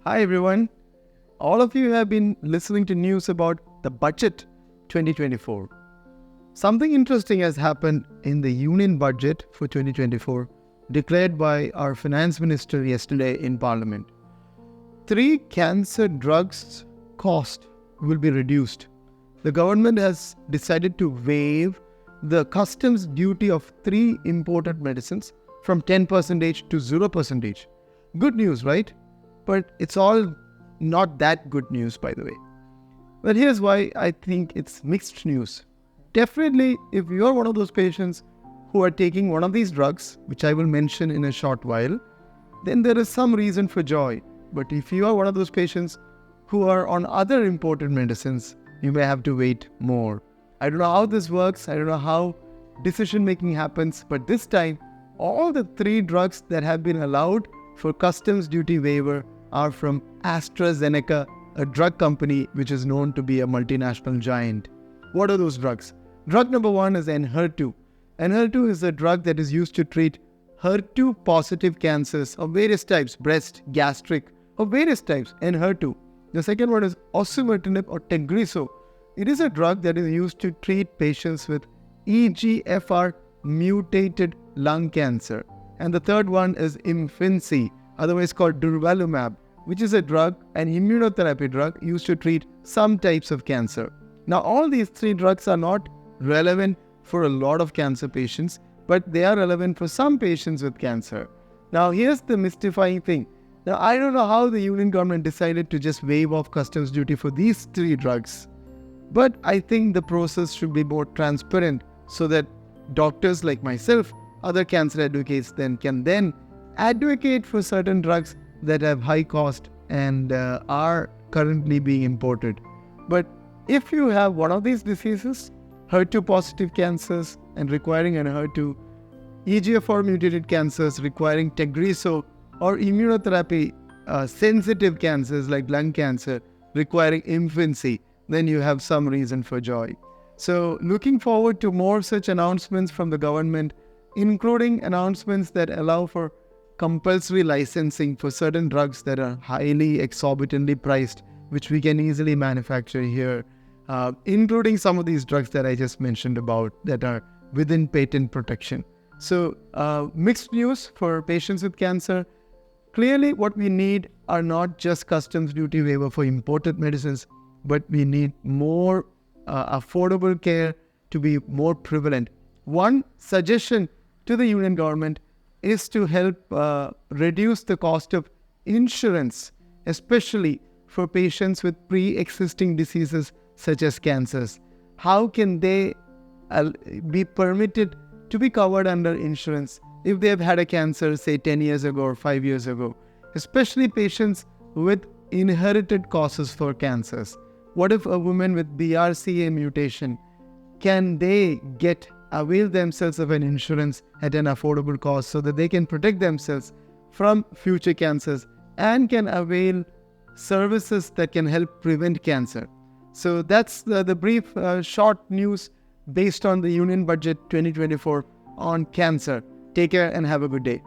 Hi everyone. All of you have been listening to news about the budget 2024. Something interesting has happened in the union budget for 2024 declared by our finance minister yesterday in Parliament. 3 cancer drugs cost will be reduced. The government has decided to waive the customs duty of 3 imported medicines from 10% to 0%. Good news, right? But it's all not that good news, by the way. But here's why I think it's mixed news. Definitely, if you're one of those patients who are taking one of these drugs, which I will mention in a short while, then there is some reason for joy. But if you are one of those patients who are on other imported medicines, you may have to wait more. I don't know how this works. I don't know how decision making happens. But this time, all the 3 drugs that have been allowed for customs duty waiver are from AstraZeneca, a drug company which is known to be a multinational giant. What are those drugs? Drug number 1 is Enhertu. Enhertu is a drug that is used to treat HER2-positive cancers of various types, breast, gastric, of various types, Enhertu. The second one is Osimertinib or Tagrisso. It is a drug that is used to treat patients with EGFR-mutated lung cancer. And the third one is Imfinzi, otherwise called Durvalumab, which is a drug, an immunotherapy drug used to treat some types of cancer. Now, all these 3 drugs are not relevant for a lot of cancer patients, but they are relevant for some patients with cancer. Now, here's the mystifying thing. Now, I don't know how the union government decided to just waive off customs duty for these 3 drugs, but I think the process should be more transparent so that doctors like myself, other cancer advocates can then advocate for certain drugs that have high cost and are currently being imported. But if you have one of these diseases, HER2-positive cancers and requiring an Enhertu, EGFR-mutated cancers requiring Tagrisso, or immunotherapy-sensitive cancers like lung cancer requiring Imfinzi, then you have some reason for joy. So looking forward to more such announcements from the government, including announcements that allow for compulsory licensing for certain drugs that are highly exorbitantly priced, which we can easily manufacture here, including some of these drugs that I just mentioned about that are within patent protection. So mixed news for patients with cancer. Clearly, what we need are not just customs duty waiver for imported medicines, but we need more affordable care to be more prevalent. One suggestion to the union government is to help reduce the cost of insurance, especially for patients with pre-existing diseases such as cancers. How can they be permitted to be covered under insurance if they have had a cancer, say 10 years ago or 5 years ago, especially patients with inherited causes for cancers? What if a woman with BRCA mutation, can they avail themselves of an insurance at an affordable cost so that they can protect themselves from future cancers and can avail services that can help prevent cancer? So that's the brief short news based on the Union Budget 2024 on cancer. Take care and have a good day.